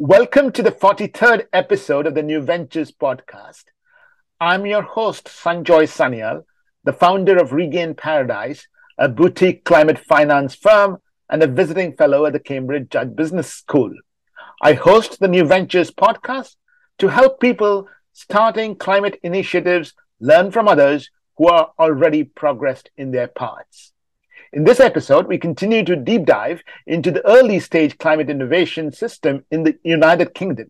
Welcome to the 43rd episode of the New Ventures podcast. I'm your host, Sanjoy Sanyal, the founder of Regain Paradise, a boutique climate finance firm and a visiting fellow at the Cambridge Judge Business School. I host the New Ventures podcast to help people starting climate initiatives learn from others who are already progressed in their paths. In this episode, we continue to deep dive into the early stage climate innovation system in the United Kingdom.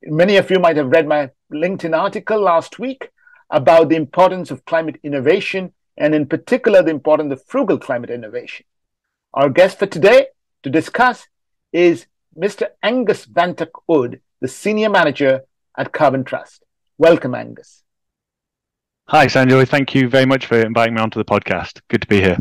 Many of you might have read my LinkedIn article last week about the importance of climate innovation and in particular, the importance of frugal climate innovation. Our guest for today to discuss is Mr. Angus Vantoch-Wood, the Senior Manager at Carbon Trust. Welcome, Angus. Hi, Sanjoy. Thank you very much for inviting me onto the podcast. Good to be here.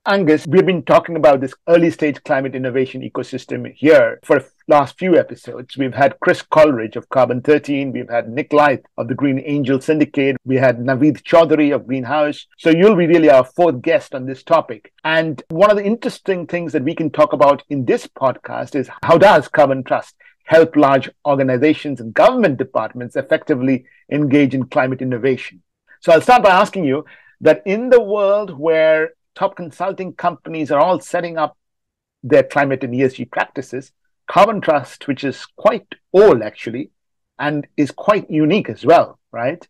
Angus, we've been talking about this early stage climate innovation ecosystem here for the last few episodes. We've had Chris Coleridge of Carbon 13. We've had Nick Lyth of the Green Angel Syndicate. We had Naveed Chaudhary of Greenhouse. So you'll be really our fourth guest on this topic. And one of the interesting things that we can talk about in this podcast is how does Carbon Trust help large organizations and government departments effectively engage in climate innovation? So I'll start by asking you that in the world where top consulting companies are all setting up their climate and ESG practices, Carbon Trust, which is quite old actually, and is quite unique as well, right?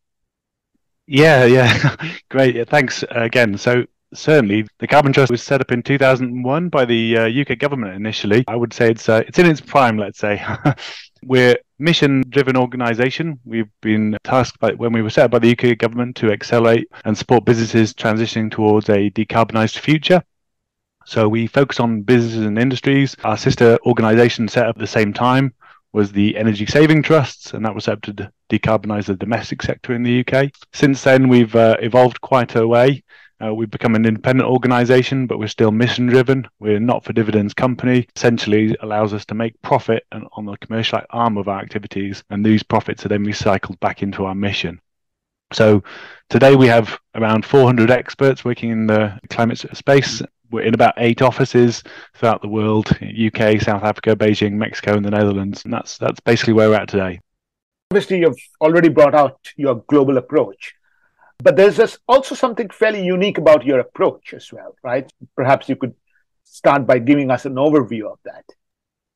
Yeah. Great. Yeah, thanks again. So certainly the Carbon Trust was set up in 2001 by the UK government initially. I would say it's in its prime, let's say. We're a mission-driven organisation. We've been tasked when we were set up by the UK government to accelerate and support businesses transitioning towards a decarbonised future. So we focus on businesses and industries. Our sister organisation set up at the same time was the Energy Saving Trusts, and that was set up to decarbonise the domestic sector in the UK. Since then, we've evolved quite a way. We've become an independent organisation, but we're still mission-driven. We're not for dividends company. Essentially, allows us to make profit on the commercial arm of our activities, and these profits are then recycled back into our mission. So today we have around 400 experts working in the climate space. We're in about 8 offices throughout the world: UK, South Africa, Beijing, Mexico, and the Netherlands. And that's basically where we're at today. Obviously, you've already brought out your global approach. But there's also something fairly unique about your approach as well, right? Perhaps you could start by giving us an overview of that.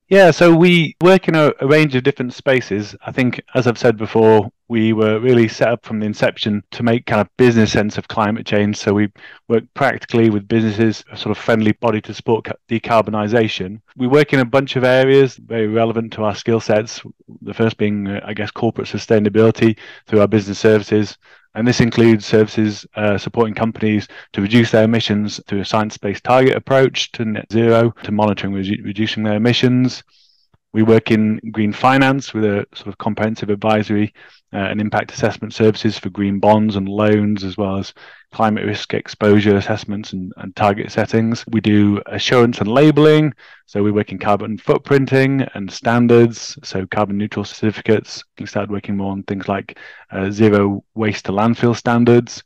Yeah, so we work in a range of different spaces. I think, as I've said before, we were really set up from the inception to make kind of business sense of climate change. So we work practically with businesses, a sort of friendly body to support decarbonisation. We work in a bunch of areas very relevant to our skill sets. The first being, corporate sustainability through our business services. And this includes services supporting companies to reduce their emissions through a science-based target approach to net zero, to monitoring reducing their emissions. We work in green finance with a sort of comprehensive advisory and impact assessment services for green bonds and loans, as well as climate risk exposure assessments and target settings. We do assurance and labelling. So we work in carbon footprinting and standards, so carbon neutral certificates. We started working more on things like zero waste to landfill standards.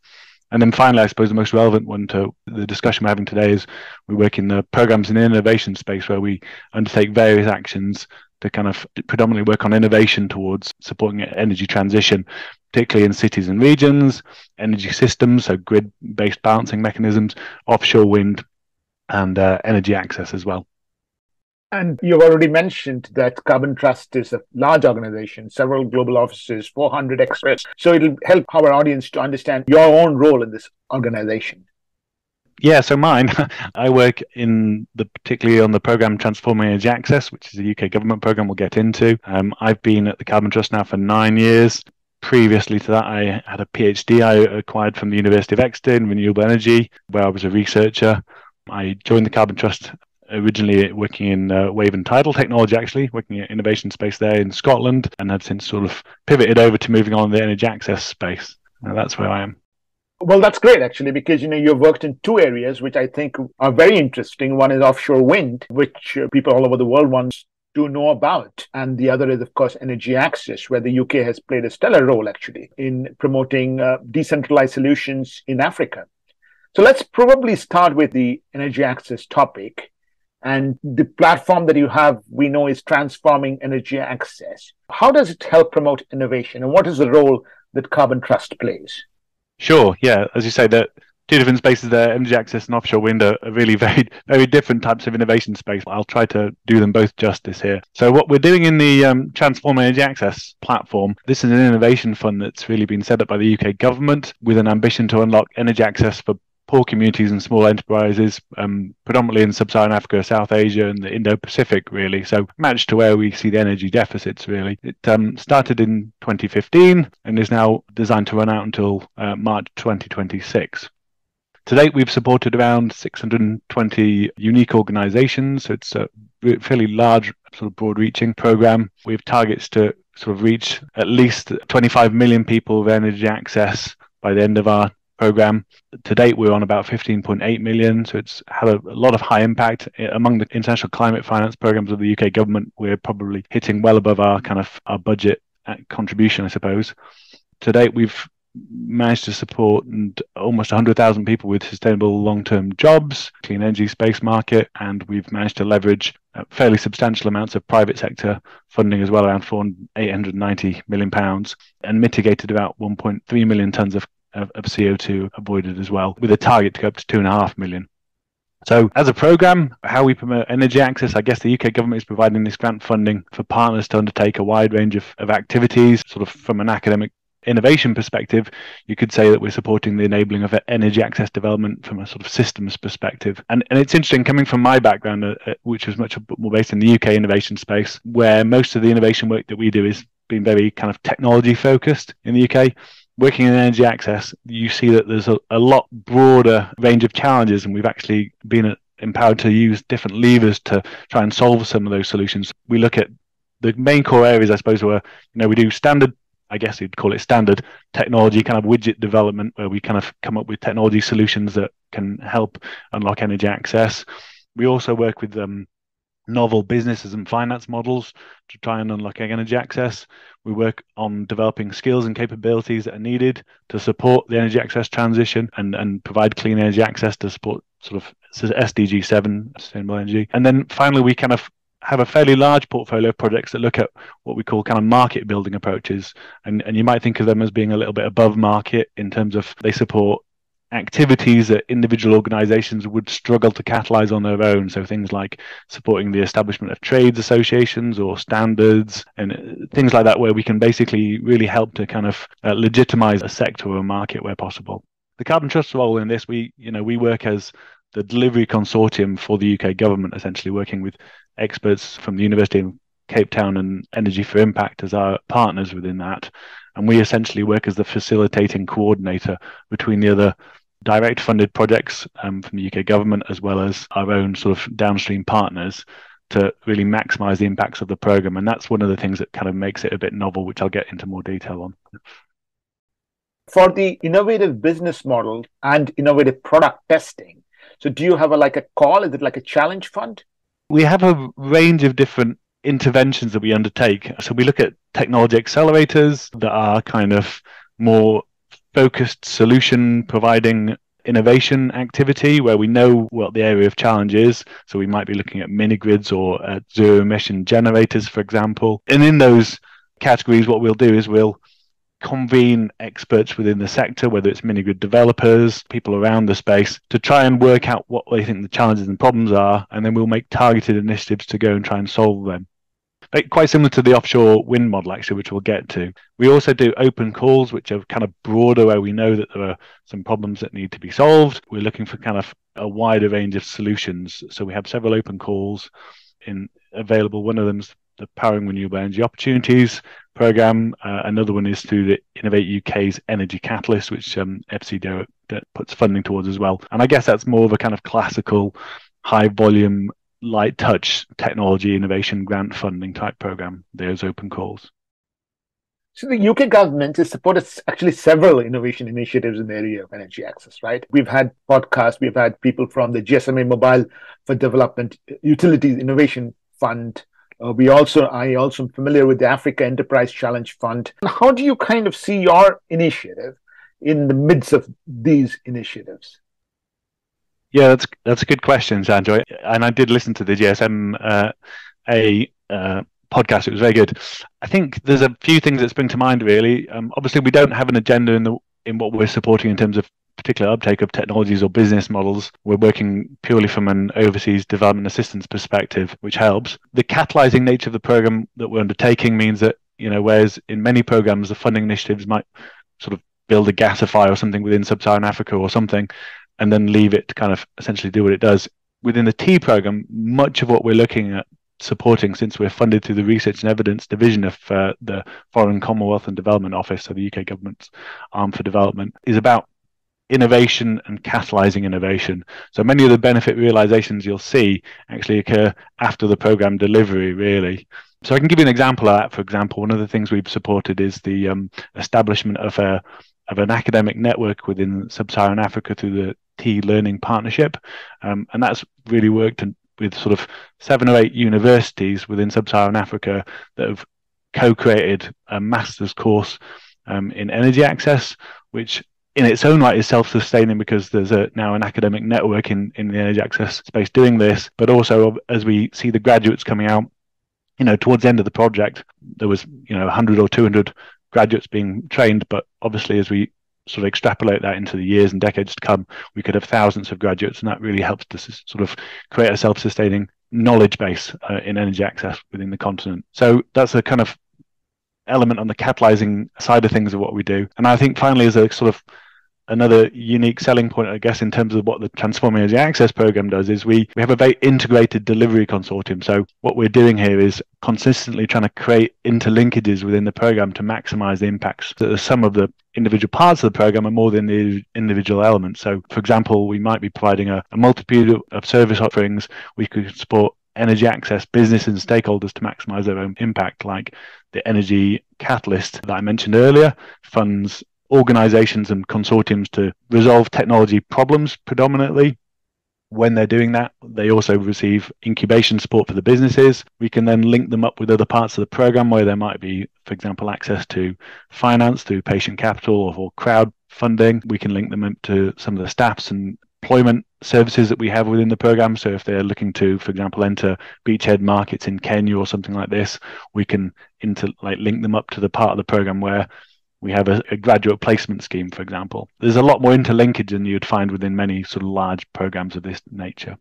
And then finally, I suppose the most relevant one to the discussion we're having today is we work in the programs and innovation space, where we undertake various actions to kind of predominantly work on innovation towards supporting energy transition, particularly in cities and regions, energy systems, so grid-based balancing mechanisms, offshore wind, and energy access as well. And you've already mentioned that Carbon Trust is a large organization, several global offices, 400 experts. So it'll help our audience to understand your own role in this organization. Yeah, so mine, I work particularly on the program Transforming Energy Access, which is a UK government program we'll get into. I've been at the Carbon Trust now for 9 years. Previously to that, I had a PhD I acquired from the University of Exeter in renewable energy, where I was a researcher. I joined the Carbon Trust originally working in wave and tidal technology, actually, working in innovation space there in Scotland, and have since sort of pivoted over to moving on the energy access space. That's where I am. Well, that's great, actually, because, you've worked in 2 areas, which I think are very interesting. One is offshore wind, which people all over the world want to know about. And the other is, of course, energy access, where the UK has played a stellar role, actually, in promoting decentralized solutions in Africa. So let's probably start with the energy access topic. And the platform that you have, we know, is transforming energy access. How does it help promote innovation, and what is the role that Carbon Trust plays? Sure, yeah. As you say, that two different spaces there, energy access and offshore wind are really very, very different types of innovation space. I'll try to do them both justice here. So what we're doing in the Transform Energy Access platform, this is an innovation fund that's really been set up by the UK government with an ambition to unlock energy access for poor communities and small enterprises, predominantly in sub-Saharan Africa, South Asia, and the Indo-Pacific, really. So matched to where we see the energy deficits, really. It started in 2015 and is now designed to run out until March 2026. To date, we've supported around 620 unique organisations, so it's a fairly large, sort of broad-reaching programme. We have targets to sort of reach at least 25 million people with energy access by the end of our program. To date, we're on about 15.8 million, so it's had a lot of high impact. Among the international climate finance programs of the UK government, we're probably hitting well above our budget contribution, I suppose. To date, we've managed to support almost 100,000 people with sustainable long-term jobs, clean energy space market, and we've managed to leverage fairly substantial amounts of private sector funding as well, around £890 million, and mitigated about 1.3 million tonnes of CO2 avoided as well, with a target to go up to 2.5 million. So as a programme, how we promote energy access, I guess the UK government is providing this grant funding for partners to undertake a wide range of activities. Sort of from an academic innovation perspective, you could say that we're supporting the enabling of energy access development from a sort of systems perspective. And it's interesting, coming from my background, which was much more based in the UK innovation space, where most of the innovation work that we do is being very kind of technology focused in the UK. Working in energy access, you see that there's a lot broader range of challenges, and we've actually been empowered to use different levers to try and solve some of those solutions. We look at the main core areas, I suppose, where we do standard, I guess you'd call it standard technology, kind of widget development, where we kind of come up with technology solutions that can help unlock energy access. We also work with novel businesses and finance models to try and unlock energy access. We work on developing skills and capabilities that are needed to support the energy access transition and provide clean energy access to support sort of SDG 7, sustainable energy. And then finally, we kind of have a fairly large portfolio of projects that look at what we call kind of market building approaches. And you might think of them as being a little bit above market in terms of they support activities that individual organizations would struggle to catalyze on their own. So things like supporting the establishment of trades associations or standards and things like that, where we can basically really help to kind of legitimize a sector or a market where possible. The Carbon Trust role in this, we work as the delivery consortium for the UK government, essentially working with experts from the University of Cape Town and Energy for Impact as our partners within that. And we essentially work as the facilitating coordinator between the other direct funded projects from the UK government, as well as our own sort of downstream partners, to really maximize the impacts of the program. And that's one of the things that kind of makes it a bit novel, which I'll get into more detail on. For the innovative business model and innovative product testing, so do you have a call? Is it like a challenge fund? We have a range of different interventions that we undertake. So we look at technology accelerators that are kind of more focused solution providing innovation activity, where we know what the area of challenge is. So we might be looking at mini grids or zero emission generators, for example. And in those categories, what we'll do is we'll convene experts within the sector, whether it's mini grid developers, people around the space, to try and work out what they think the challenges and problems are, and then we'll make targeted initiatives to go and try and solve them. Quite similar to the offshore wind model, actually, which we'll get to. We also do open calls, which are kind of broader, where we know that there are some problems that need to be solved. We're looking for kind of a wider range of solutions. So we have several open calls available. One of them's the Powering Renewable Energy Opportunities program. Another one is through the Innovate UK's Energy Catalyst, which FCDO puts funding towards as well. And I guess that's more of a kind of classical high volume, light touch technology innovation grant funding type program, those open calls. So the UK government has supported actually several innovation initiatives in the area of energy access, right? We've had podcasts, we've had people from the GSMA Mobile for Development Utilities Innovation Fund. I also am familiar with the Africa Enterprise Challenge Fund. How do you kind of see your initiative in the midst of these initiatives? Yeah, that's a good question, Sanjoy. And I did listen to the GSM podcast. It was very good. I think there's a few things that spring to mind. Really, obviously, we don't have an agenda in what we're supporting in terms of particular uptake of technologies or business models. We're working purely from an overseas development assistance perspective, which helps. The catalyzing nature of the program that we're undertaking means that, whereas in many programs the funding initiatives might sort of build a gasifier or something within sub-Saharan Africa or something, and then leave it to kind of essentially do what it does. Within the T program, much of what we're looking at supporting, since we're funded through the Research and Evidence Division of the Foreign Commonwealth and Development Office, so the UK government's arm for development, is about innovation and catalyzing innovation. So many of the benefit realizations you'll see actually occur after the program delivery, really. So I can give you an example of that. For example, one of the things we've supported is the establishment of an academic network within sub-Saharan Africa through the T Learning Partnership, and that's really worked with sort of 7 or 8 universities within sub-Saharan Africa that have co-created a master's course in energy access, which in its own right is self-sustaining because there's now an academic network in the energy access space doing this. But also, as we see the graduates coming out, towards the end of the project, there was 100 or 200 graduates being trained. But obviously, as we sort of extrapolate that into the years and decades to come, we could have thousands of graduates, and that really helps to sort of create a self-sustaining knowledge base in energy access within the continent. So that's a kind of element on the catalyzing side of things of what we do. And I think finally, as a sort of another unique selling point, I guess, in terms of what the Transforming Energy Access program does, is we have a very integrated delivery consortium. So what we're doing here is consistently trying to create interlinkages within the program to maximize the impacts. So the sum of the individual parts of the program are more than the individual elements. So, for example, we might be providing a multitude of service offerings. We could support energy access business and stakeholders to maximize their own impact, like the Energy Catalyst that I mentioned earlier funds organizations and consortiums to resolve technology problems predominantly. When they're doing that, they also receive incubation support for the businesses. We can then link them up with other parts of the program where there might be, for example, access to finance through patient capital or crowdfunding. We can link them up to some of the staffs and employment services that we have within the program. So if they're looking to, for example, enter beachhead markets in Kenya or something like this, we can link them up to the part of the program where we have a graduate placement scheme, for example. There's a lot more interlinkage than you'd find within many sort of large programs of this nature.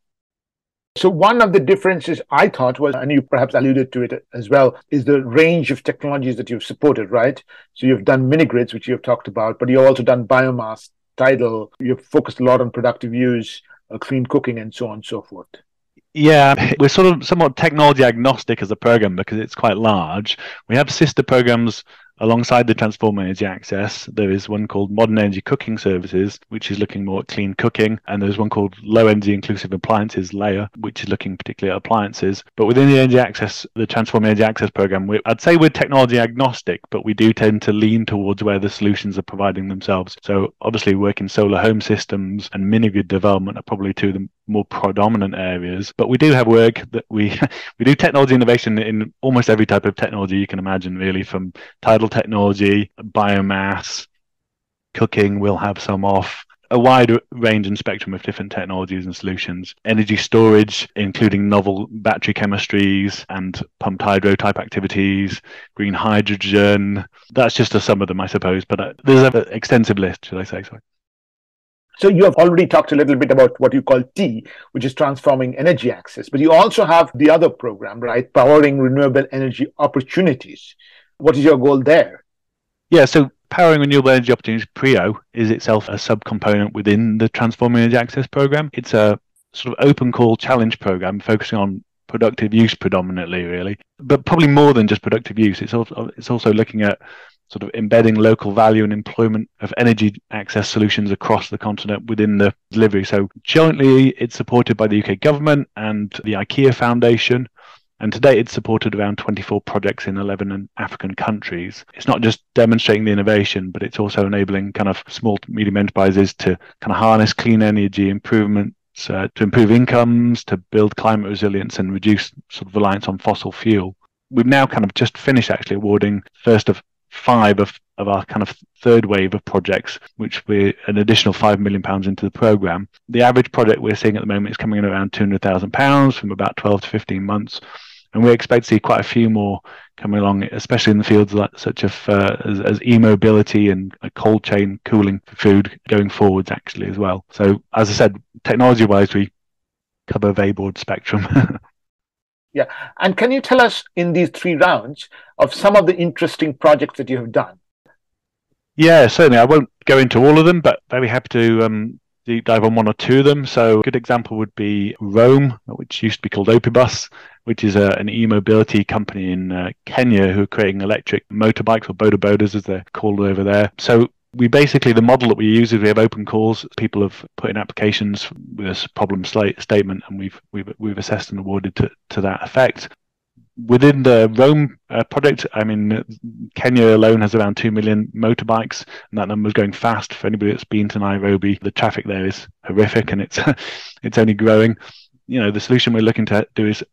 So one of the differences I thought was, and you perhaps alluded to it as well, is the range of technologies that you've supported, right? So you've done mini-grids, which you've talked about, but you've also done biomass, tidal. You've focused a lot on productive use, clean cooking, and so on and so forth. Yeah, we're sort of somewhat technology agnostic as a program because it's quite large. We have sister programs alongside the Transform Energy Access. There is one called Modern Energy Cooking Services, which is looking more at clean cooking. And there's one called Low Energy Inclusive Appliances, LEIA, which is looking particularly at appliances. But within the Energy Access, the Transform Energy Access program, I'd say we're technology agnostic, but we do tend to lean towards where the solutions are providing themselves. So obviously working solar home systems and mini-grid development are probably two of the more predominant areas. But we do have work that we do technology innovation in almost every type of technology you can imagine, really, from tidal technology, biomass, cooking. We'll have some off a wide range and spectrum of different technologies and solutions. Energy storage, including novel battery chemistries and pumped hydro type activities, green hydrogen. That's just some of them, I suppose, but there's an extensive list, should I say so. So you have already talked a little bit about what you call T, which is transforming energy access, but you also have the other program, right? Powering renewable energy opportunities. What is your goal there? Yeah, so Powering Renewable Energy Opportunities, PRIO, is itself a subcomponent within the Transforming Energy Access program. It's a sort of open call challenge program focusing on productive use predominantly, really, but probably more than just productive use. It's also looking at sort of embedding local value and employment of energy access solutions across the continent within the delivery. So jointly, it's supported by the UK government and the IKEA Foundation. And to date, it's supported around 24 projects in 11 African countries. It's not just demonstrating the innovation, but it's also enabling kind of small to medium enterprises to kind of harness clean energy improvements, to improve incomes, to build climate resilience and reduce sort of reliance on fossil fuel. We've now kind of just finished actually awarding first of 5 of our kind of third wave of projects, which we're an additional £5 million into the programme. The average project we're seeing at the moment is coming in around £200,000 from about 12 to 15 months. And we expect to see quite a few more coming along, especially in the fields such as e-mobility and cold chain cooling for food going forwards, actually, as well. So, as I said, technology-wise, we cover a very broad spectrum. Yeah. And can you tell us in these 3 rounds of some of the interesting projects that you have done? Yeah, certainly. I won't go into all of them, but very happy to deep dive on 1 or 2 of them. So a good example would be Roam, which used to be called Opibus, which is an e-mobility company in Kenya who are creating electric motorbikes, or boda bodas as they're called over there. So we basically, the model that we use is we have open calls. People have put in applications with a problem statement, and we've assessed and awarded to that effect. Within the Roam project, I mean, Kenya alone has around 2 million motorbikes, and that number is going fast. For anybody that's been to Nairobi, the traffic there is horrific, and it's only growing. You know, the solution we're looking to do is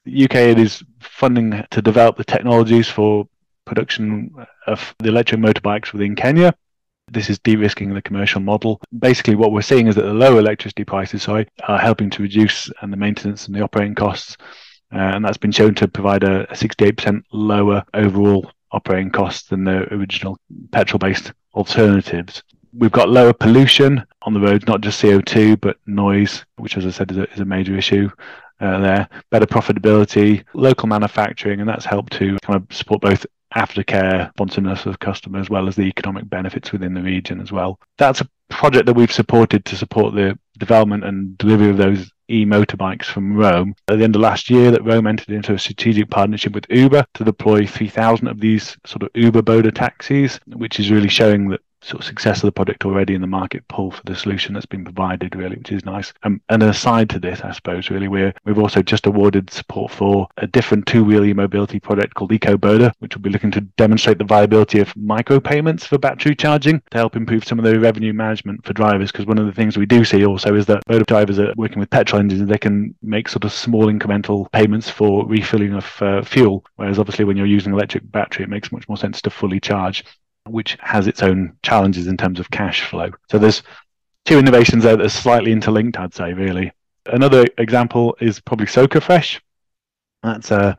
the UK is funding to develop the technologies for production of the electric motorbikes within Kenya. This is de-risking the commercial model. Basically, what we're seeing is that the lower electricity prices, are helping to reduce and the maintenance and the operating costs. And that's been shown to provide a 68% lower overall operating costs than the original petrol-based alternatives. We've got lower pollution on the roads, not just CO2, but noise, which, as I said, is a major issue there. Better profitability, local manufacturing, and that's helped to kind of support both aftercare, responsiveness of customers, as well as the economic benefits within the region as well. That's a project that we've supported to support the development and delivery of those e-motorbikes from Roam. At the end of last year, that Roam entered into a strategic partnership with Uber to deploy 3,000 of these sort of Uber Boda taxis, which is really showing that sort of success of the project already in the market pull for the solution that's been provided, really, which is nice. And aside to this, I suppose, really, we've also just awarded support for a different 2-wheel e-mobility project called EcoBoda, which will be looking to demonstrate the viability of micropayments for battery charging to help improve some of the revenue management for drivers. Because one of the things we do see also is that Boda drivers are working with petrol engines, and they can make sort of small incremental payments for refilling of fuel, whereas obviously when you're using electric battery, it makes much more sense to fully charge, which has its own challenges in terms of cash flow. So there's 2 innovations there that are slightly interlinked, I'd say, really. Another example is probably SocaFresh. That's an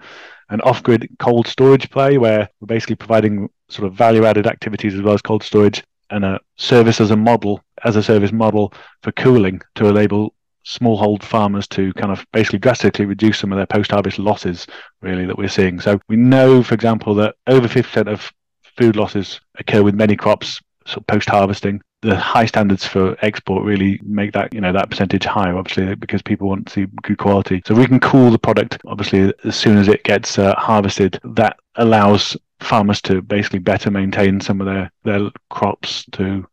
off-grid cold storage play where we're basically providing sort of value-added activities as well as cold storage and a service as a service model for cooling to enable smallhold farmers to kind of basically drastically reduce some of their post-harvest losses, really, that we're seeing. So we know, for example, that over 50% of food losses occur with many crops sort of post-harvesting. The high standards for export really make that, that percentage higher, obviously, because people want to see good quality. So we can cool the product, obviously, as soon as it gets harvested. That allows farmers to basically better maintain some of their crops to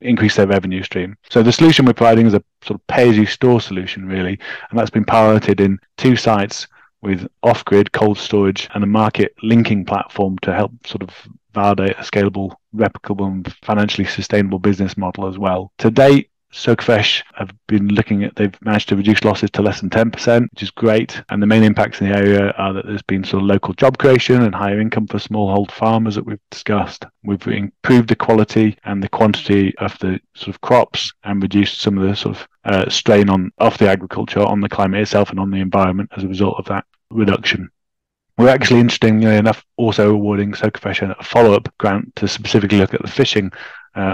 increase their revenue stream. So the solution we're providing is a sort of pay-as-you-store solution, really, and that's been piloted in 2 sites with off-grid cold storage and a market linking platform to help sort of validate a scalable, replicable and financially sustainable business model as well. To date, SocaFresh have been they've managed to reduce losses to less than 10%, which is great. And the main impacts in the area are that there's been sort of local job creation and higher income for smallhold farmers that we've discussed. We've improved the quality and the quantity of the sort of crops and reduced some of the sort of strain off the agriculture, on the climate itself and on the environment as a result of that reduction. We're actually, interestingly enough, also awarding SocaFresh a follow-up grant to specifically look at the fishing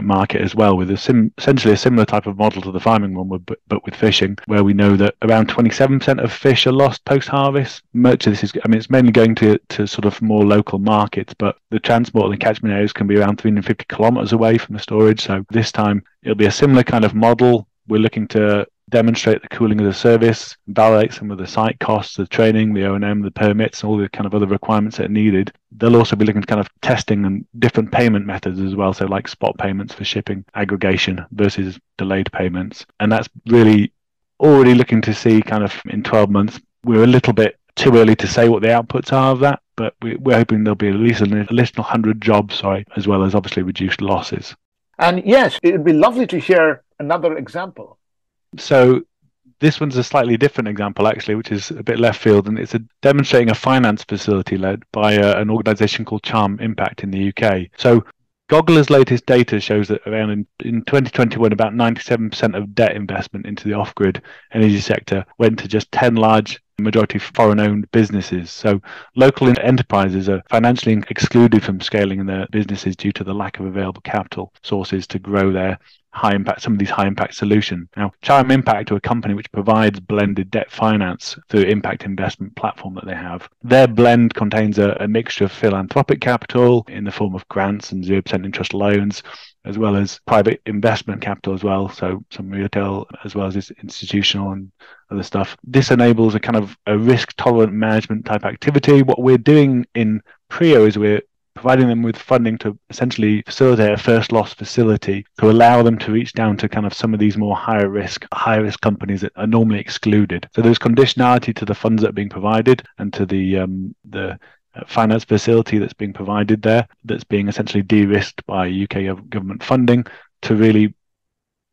market as well, with essentially a similar type of model to the farming one, but with fishing, where we know that around 27% of fish are lost post-harvest. Much of this is, it's mainly going to sort of more local markets, but the transport and the catchment areas can be around 350 kilometres away from the storage. So this time it'll be a similar kind of model. We're looking to demonstrate the cooling as a service, validate some of the site costs, the training, the O&M, the permits, all the kind of other requirements that are needed. They'll also be looking at kind of testing and different payment methods as well, so like spot payments for shipping, aggregation versus delayed payments. And that's really already looking to see kind of in 12 months. We're a little bit too early to say what the outputs are of that, but we're hoping there'll be at least an additional 100 jobs, as well as obviously reduced losses. And yes, it would be lovely to hear another example. So This one's a slightly different example, actually, which is a bit left field, and it's demonstrating a finance facility led by an organisation called Charm Impact in the UK. So Gogler's latest data shows that around in 2021, about 97% of debt investment into the off-grid energy sector went to just 10 large, majority foreign-owned businesses. So local enterprises are financially excluded from scaling their businesses due to the lack of available capital sources to grow their some of these high impact solutions. Now, Charm Impact are a company which provides blended debt finance through impact investment platform that they have. Their blend contains a mixture of philanthropic capital in the form of grants and 0% interest loans, as well as private investment capital as well, so some retail as well as this institutional and other stuff. This enables a kind of a risk tolerant management type activity. What we're doing in Prio is we're providing them with funding to essentially facilitate a first loss facility to allow them to reach down to kind of some of these more higher risk companies that are normally excluded. So there's conditionality to the funds that are being provided and to the finance facility that's being provided there, that's being essentially de-risked by UK government funding to really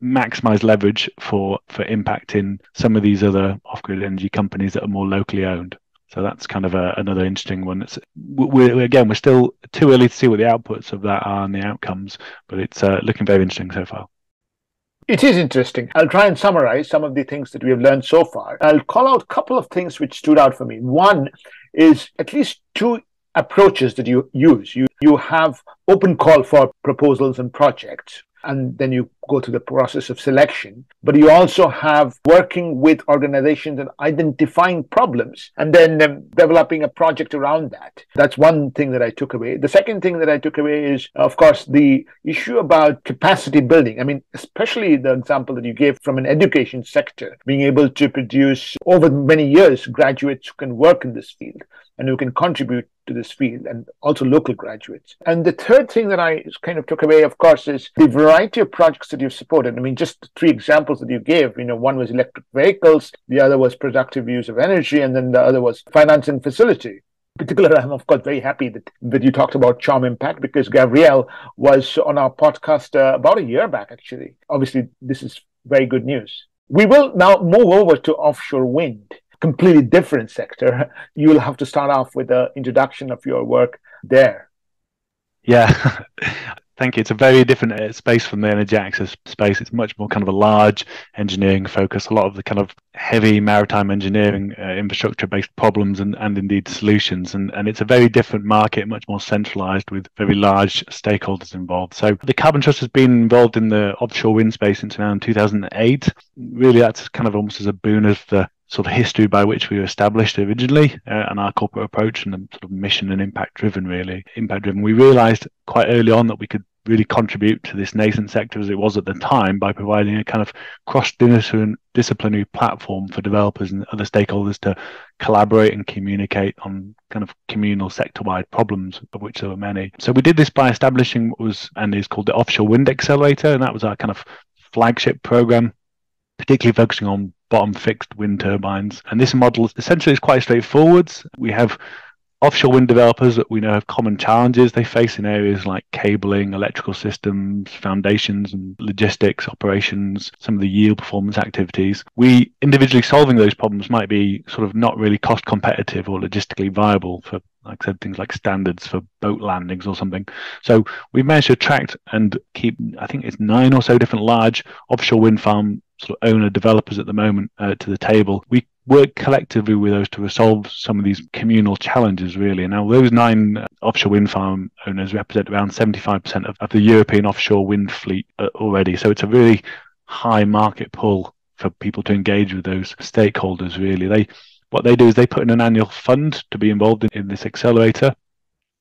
maximize leverage for impact in some of these other off-grid energy companies that are more locally owned. So that's kind of another interesting one. We're still too early to see what the outputs of that are and the outcomes, but it's looking very interesting so far. It is interesting. I'll try and summarize some of the things that we have learned so far. I'll call out a couple of things which stood out for me. One is at least two approaches that you use. You have open call for proposals and projects, and then you go through the process of selection. But you also have working with organizations and identifying problems and then developing a project around that. That's one thing that I took away. The second thing that I took away is, of course, the issue about capacity building. I mean, especially the example that you gave from an education sector, being able to produce over many years graduates who can work in this field and who can contribute to this field, and also local graduates. And the third thing that I kind of took away, of course, is the variety of projects that you've supported. I mean, just three examples that you gave, one was electric vehicles, the other was productive use of energy, and then the other was financing facility. In particular, I'm of course very happy that you talked about Charm Impact, because Gabrielle was on our podcast about a year back, actually. Obviously, this is very good news. We will now move over to offshore wind. Completely different sector. You will have to start off with an introduction of your work there. Yeah, thank you. It's a very different space from the energy access space. It's much more kind of a large engineering focus, a lot of the kind of heavy maritime engineering infrastructure-based problems and indeed solutions. And it's a very different market, much more centralized with very large stakeholders involved. So the Carbon Trust has been involved in the offshore wind space since around 2008. Really, that's kind of almost as a boon of the sort of history by which we were established originally and our corporate approach and the sort of mission and impact driven. We realized quite early on that we could really contribute to this nascent sector as it was at the time by providing a kind of cross-disciplinary platform for developers and other stakeholders to collaborate and communicate on kind of communal sector-wide problems, of which there were many. So we did this by establishing what was and is called the Offshore Wind Accelerator, and that was our kind of flagship program, particularly focusing on bottom fixed wind turbines. And this model essentially is quite straightforward. We have offshore wind developers that we know have common challenges they face in areas like cabling, electrical systems, foundations and logistics, operations, some of the yield performance activities. We individually solving those problems might be sort of not really cost competitive or logistically viable for, like I said, things like standards for boat landings or something. So we managed to attract and keep, I think it's 9 or so different large offshore wind farm sort of owner developers at the moment to the table. We work collectively with those to resolve some of these communal challenges, really. And now those 9 offshore wind farm owners represent around 75% of the European offshore wind fleet already. So it's a really high market pull for people to engage with those stakeholders, really. What they do is they put in an annual fund to be involved in this accelerator.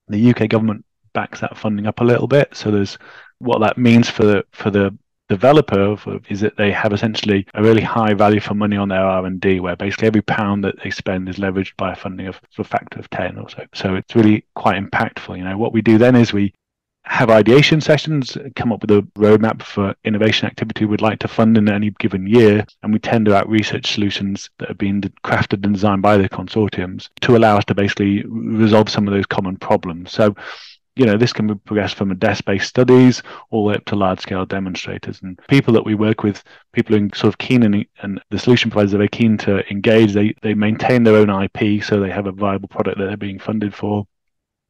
The UK government backs that funding up a little bit. So there's what that means for the developer is that they have essentially a really high value for money on their R&D, where basically every pound that they spend is leveraged by a funding of a factor of 10 or so. So it's really quite impactful. What we do then is we have ideation sessions, come up with a roadmap for innovation activity we'd like to fund in any given year, and we tender out research solutions that have been crafted and designed by the consortiums to allow us to basically resolve some of those common problems. So This can be progressed from a desk-based studies all the way up to large-scale demonstrators. And people that we work with, people who are sort of keen and the solution providers are very keen to engage. They maintain their own IP, so they have a viable product that they're being funded for.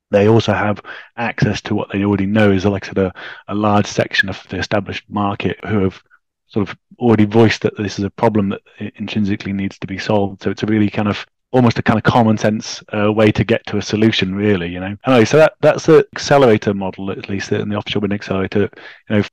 They also have access to what they already know is, like I said, a large section of the established market who have sort of already voiced that this is a problem that intrinsically needs to be solved. So it's a really kind of almost a kind of common sense way to get to a solution, really. Anyway, so that's the accelerator model, at least in the offshore wind accelerator.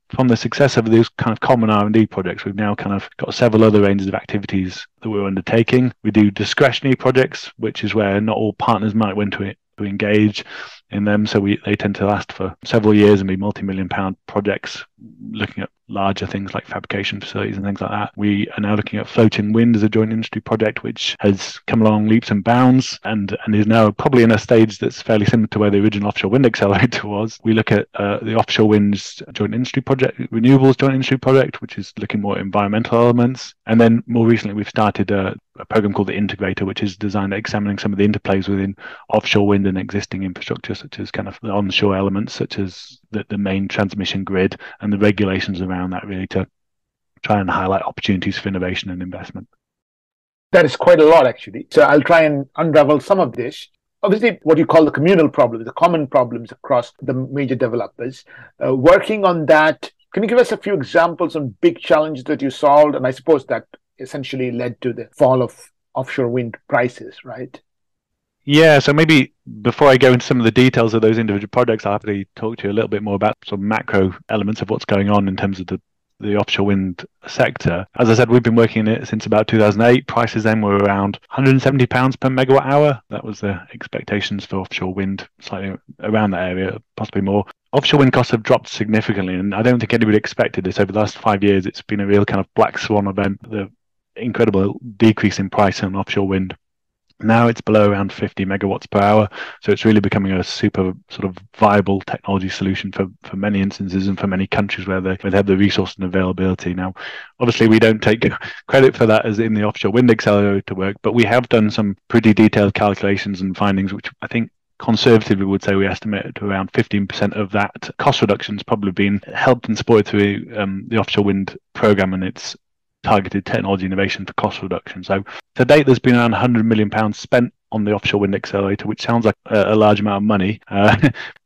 From the success of these kind of common R&D projects, we've now kind of got several other ranges of activities that we're undertaking. We do discretionary projects, which is where not all partners might want to engage in them, so they tend to last for several years and be multi-million-pound projects, looking at larger things like fabrication facilities and things like that. We are now looking at floating wind as a joint industry project, which has come along leaps and bounds and is now probably in a stage that's fairly similar to where the original offshore wind accelerator was. We look at the offshore winds joint industry project, renewables joint industry project, which is looking more at environmental elements. And then more recently, we've started a program called the Integrator, which is designed at examining some of the interplays within offshore wind and existing infrastructure, such as kind of the onshore elements, such as the main transmission grid and the regulations around that, really, to try and highlight opportunities for innovation and investment. That is quite a lot, actually. So I'll try and unravel some of this. Obviously, what you call the communal problems, the common problems across the major developers. Working on that, can you give us a few examples on big challenges that you solved? And I suppose that essentially led to the fall of offshore wind prices, right? Yeah, so maybe before I go into some of the details of those individual projects, I'll have to talk to you a little bit more about some macro elements of what's going on in terms of the offshore wind sector. As I said, we've been working in it since about 2008. Prices then were around £170 per megawatt hour. That was the expectations for offshore wind, slightly around that area, possibly more. Offshore wind costs have dropped significantly, and I don't think anybody expected this. Over the last 5 years, it's been a real kind of black swan event, the incredible decrease in price on offshore wind. Now it's below around 50 megawatts per hour, so it's really becoming a super sort of viable technology solution for many instances and for many countries where they have the resource and availability. Now, obviously, we don't take credit for that as in the offshore wind accelerator work, but we have done some pretty detailed calculations and findings, which I think conservatively would say we estimate to around 15% of that cost reduction has probably been helped and supported through the offshore wind program and its targeted technology innovation for cost reduction. So to date, there's been around £100 million spent on the offshore wind accelerator, which sounds like a large amount of money.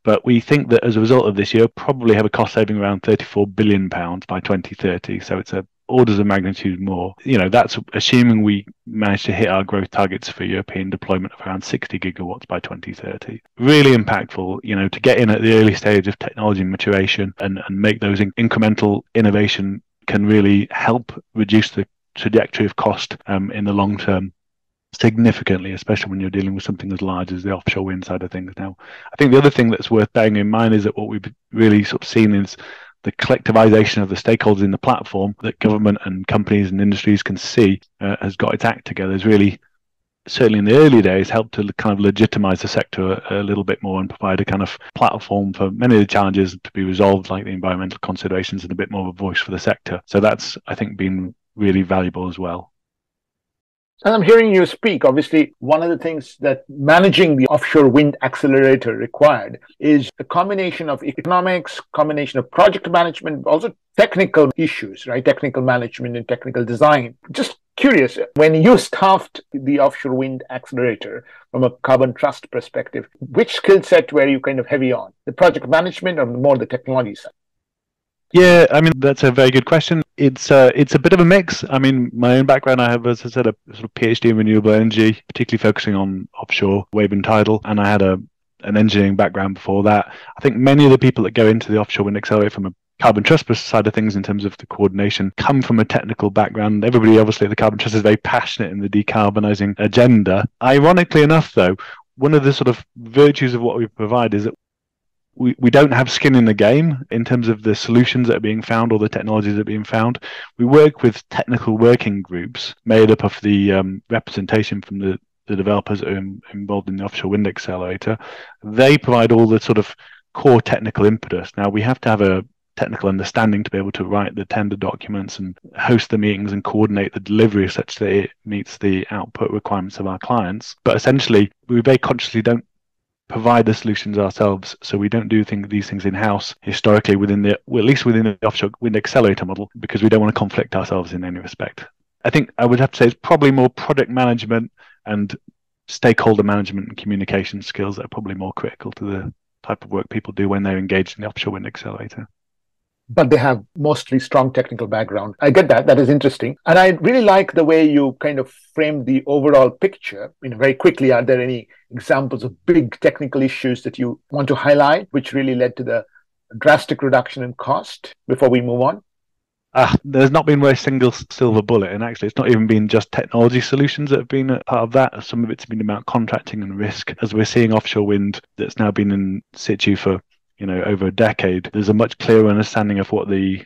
But we think that as a result of this, you'll probably have a cost saving around £34 billion by 2030. So it's orders of magnitude more. That's assuming we manage to hit our growth targets for European deployment of around 60 gigawatts by 2030. Really impactful, to get in at the early stage of technology maturation and make those incremental innovation can really help reduce the trajectory of cost in the long term significantly, especially when you're dealing with something as large as the offshore wind side of things. Now, I think the other thing that's worth bearing in mind is that what we've really sort of seen is the collectivization of the stakeholders in the platform that government and companies and industries can see has got its act together, has really, certainly in the early days, helped to kind of legitimize the sector a little bit more and provide a kind of platform for many of the challenges to be resolved, like the environmental considerations, and a bit more of a voice for the sector. So that's, I think, been really valuable as well. And I'm hearing you speak. Obviously, one of the things that managing the offshore wind accelerator required is a combination of economics, combination of project management, also technical issues, right? Technical management and technical design. Just curious, when you staffed the offshore wind accelerator from a carbon trust perspective, which skill set were you kind of heavy on? The project management or more the technology side? Yeah, I mean, that's a very good question. It's a bit of a mix. I mean, my own background, I have, as I said, a sort of PhD in renewable energy, particularly focusing on offshore wave and tidal, and I had an engineering background before that. I think many of the people that go into the offshore wind accelerator from a carbon trust side of things in terms of the coordination come from a technical background. Everybody, obviously, at the carbon trust is very passionate in the decarbonising agenda. Ironically enough, though, one of the sort of virtues of what we provide is that we don't have skin in the game in terms of the solutions that are being found or the technologies that are being found. We work with technical working groups made up of the representation from the developers that are involved in the offshore wind accelerator. They provide all the sort of core technical impetus. Now, we have to have a technical understanding to be able to write the tender documents and host the meetings and coordinate the delivery such that it meets the output requirements of our clients. But essentially, we very consciously don't provide the solutions ourselves. So we don't do these things in-house historically at least within the offshore wind accelerator model, because we don't want to conflict ourselves in any respect. I think I would have to say it's probably more project management and stakeholder management and communication skills that are probably more critical to the type of work people do when they're engaged in the offshore wind accelerator. But they have mostly strong technical background. I get that. That is interesting. And I really like the way you kind of framed the overall picture. Very quickly, are there any examples of big technical issues that you want to highlight, which really led to the drastic reduction in cost before we move on? There's not been a single silver bullet, and actually it's not even been just technology solutions that have been a part of that. Some of it's been about contracting and risk. As we're seeing offshore wind that's now been in situ for over a decade, there's a much clearer understanding of what the